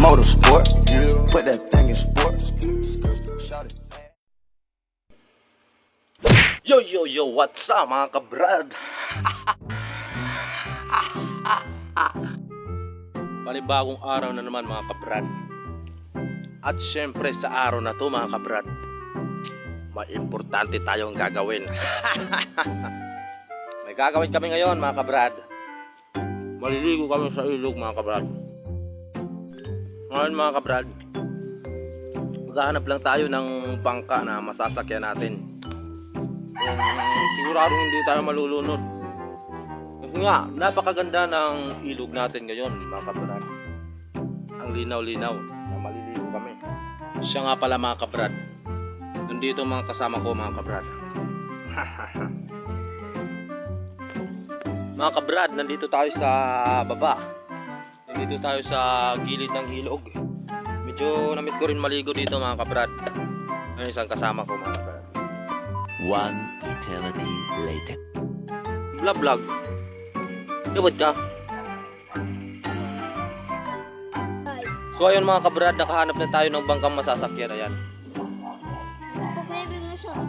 Motorsport, put that thing in sports. Yo, what's up mga kabrad? Panibagong araw na naman mga kabrad. At syempre sa araw na to mga kabrad, may importante tayong gagawin. May gagawin kami ngayon mga kabrad. Maliligo kami sa ilog mga kabrad. Ngayon mga kabrad, maghahanap lang tayo ng bangka na masasakyan natin. Siguradong hindi tayo malulunod. Kasi nga, napakaganda ng ilog natin ngayon mga kabrad. Ang linaw-linaw na maliligo kami. Siya nga pala mga kabrad, nandito mga kasama ko mga kabrad. Mga kabrad, nandito tayo sa baba. Nandito tayo sa gilid ng ilog. Medyo namit ko rin maligo dito mga kabrad. Ngayon isang kasama ko mga kabrad. One eternity later. Vlog. Gabot ka. So ayun mga kabrad, nakahanap na tayo ng bangkang masasakyan. Ayan.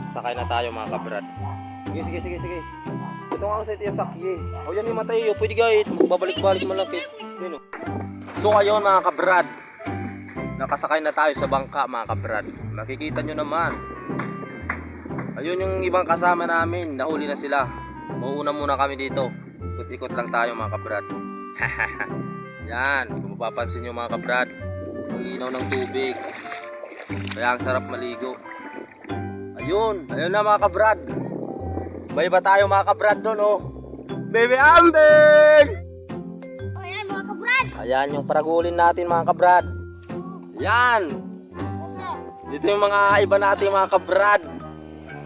Sakay na tayo mga kabrad. Sige. Ito nga sa ito yung sakye. O yan yung matay. Pwede guys. Babalik-balik malaki. Yun, oh. So ayun mga kabrad, nakasakay na tayo sa bangka mga kabrad. Makikita nyo naman. Ayun yung ibang kasama namin. Nahuli na sila. Mauuna muna kami dito. Ikot-ikot lang tayo mga kabrad. Yan. Kung mapapansin nyo mga kabrad, ang linaw ng tubig. Kaya ang sarap maligo. Ayun na mga kabrad. May iba tayo mga kabrad doon, oh. Baby Ambing! O yan mga kabrad. Ayan yung paragulin natin mga kabrad. Yan. Dito yung mga iba natin mga kabrad.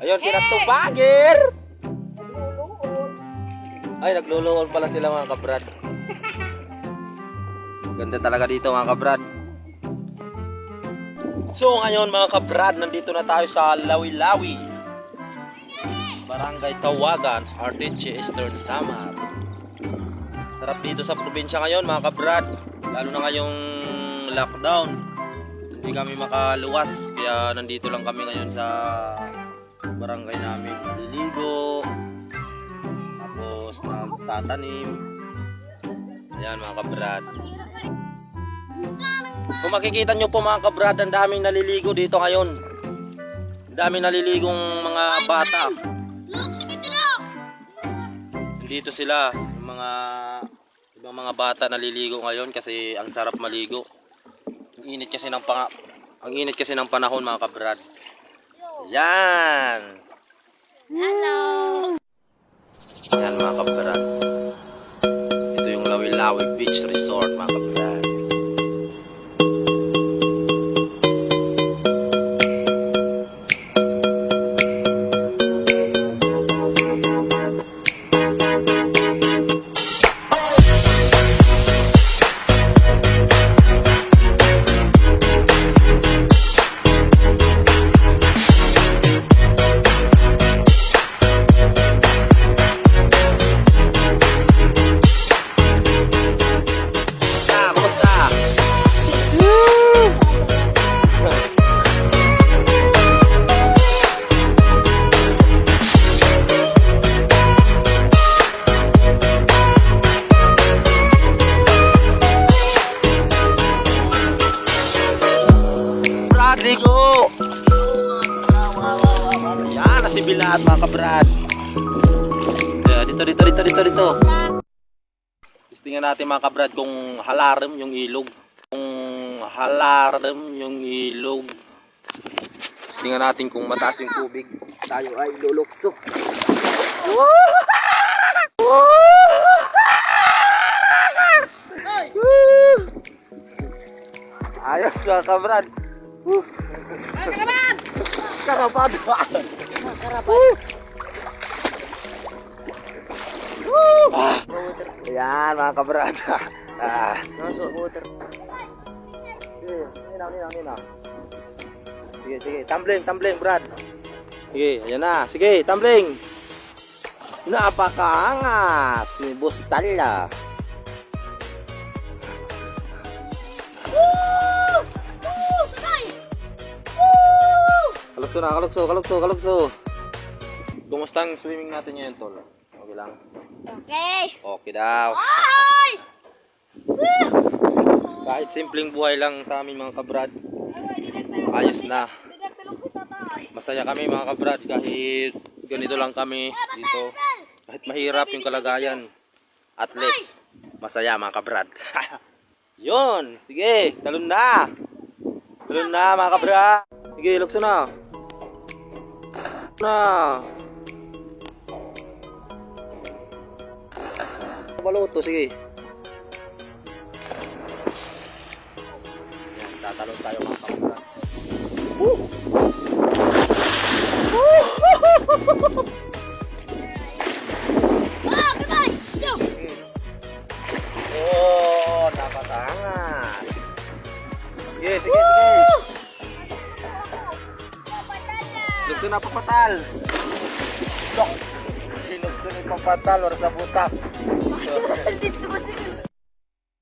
Ayun, sila Tubagir. Ay, nagluluhol pala sila mga kabrad. Ganda talaga dito mga kabrad. So ngayon mga kabrad, nandito na tayo sa Lawi-Lawi, Barangay Tawagan, Arteche, Eastern Samar. Sarap dito sa probinsya ngayon mga kabrad. Lalo na ngayong lockdown, hindi kami makaluwas. Kaya nandito lang kami ngayon sa barangay namin. Naliligo, tapos nagtatanim. Ayan mga kabrad. Kung makikita nyo po mga kabrad, ang daming naliligo dito ngayon. Ang daming naliligong mga bata. Dito sila, yung mga ibang mga bata naliligo ngayon kasi ang sarap maligo. Ang init kasi ng panahon mga kabrad. Yan. Hello. Yan mga kabrad. Ito yung Lawi-Lawi Beach Resort mga kabrad. Ligo. Yan, nasibilaat mga kabrad. Dito. Tingnan natin mga kabrad kung halarem yung ilog. Tingnan natin kung mataas yung tubig. Tayo ay lulukso. Ayos mga kabrad. Karapan. Ayan mga kabrad. Masuk water. Ninaw. Sige. Tumbling, Brad. Sige, ayan na. Sige, tumbling. Napakaangas ni Boss Talla. Woo! Kalugso. Kumusta ang swimming natin ngayon, tol? Okay lang? Okay. Okay daw. Ay! Kahit simpleng buhay lang sa amin mga kabrad, ayos na. Masaya kami mga kabrad kahit ganito lang kami dito. Kahit mahirap yung kalagayan, at least masaya mga kabrad. Yun, sige, talon na. Talon na mga kabrad. Sige, lukso na. Baluto, sige. Yan, tatalon tayo mga kabrad. Oh, goodbye! Go! Oh, nakatangan. Sige. Lugso na papatal. Lok. Lugso na papatal, wala sa butak.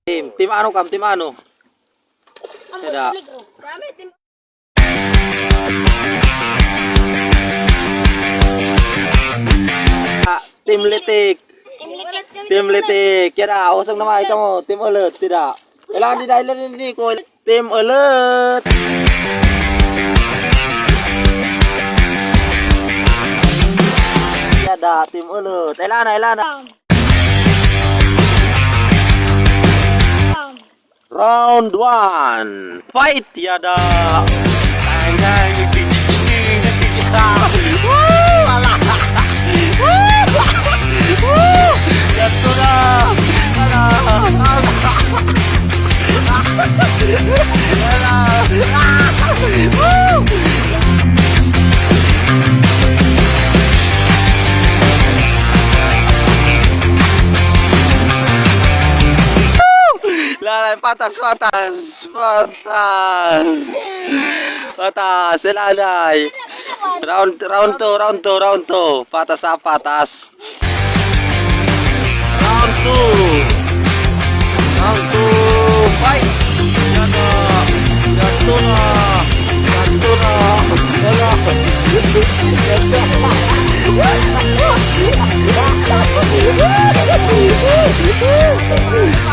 Tim ano kam? Tim ano? Tidak. Kami, tim... Tim litik. Tim litik. Kira, usang nama ito mo. Tim alert, tidak. Kailangan di dialer ini ko. Tim alert. Ada tim alert. Elana. Round 1. Fight yada. Lalay, patas. Lalay. Round 2. Patas. Round 2. Fight. Jatuh na.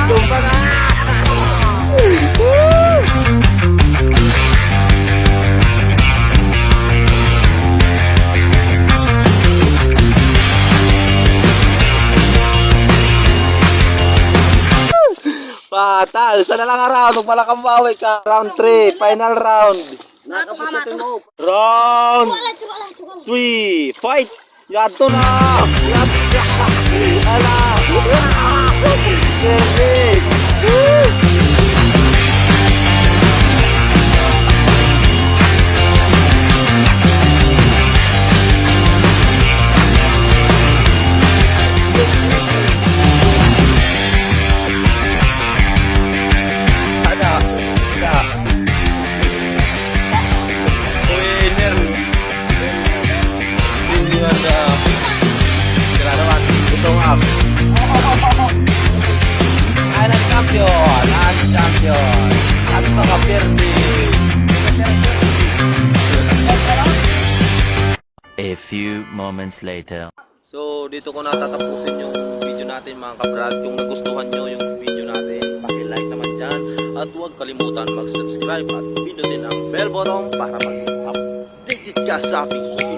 Tumpah na. Patal, isa na lang ang round. Huwag malakang bawi ka. Round 3, final round. Nakapututin mo. Round Cukup 3, fight! Yato na! Ala! Perfect! Champion. At mga Pirdi. A few moments later. So, dito ko natatapusin yung video natin mga kabrad. Kung nagustuhan nyo yung video natin, paki-like naman dyan. At huwag kalimutan mag-subscribe at pindutin ang bell button para mag-update ka sa aking susunod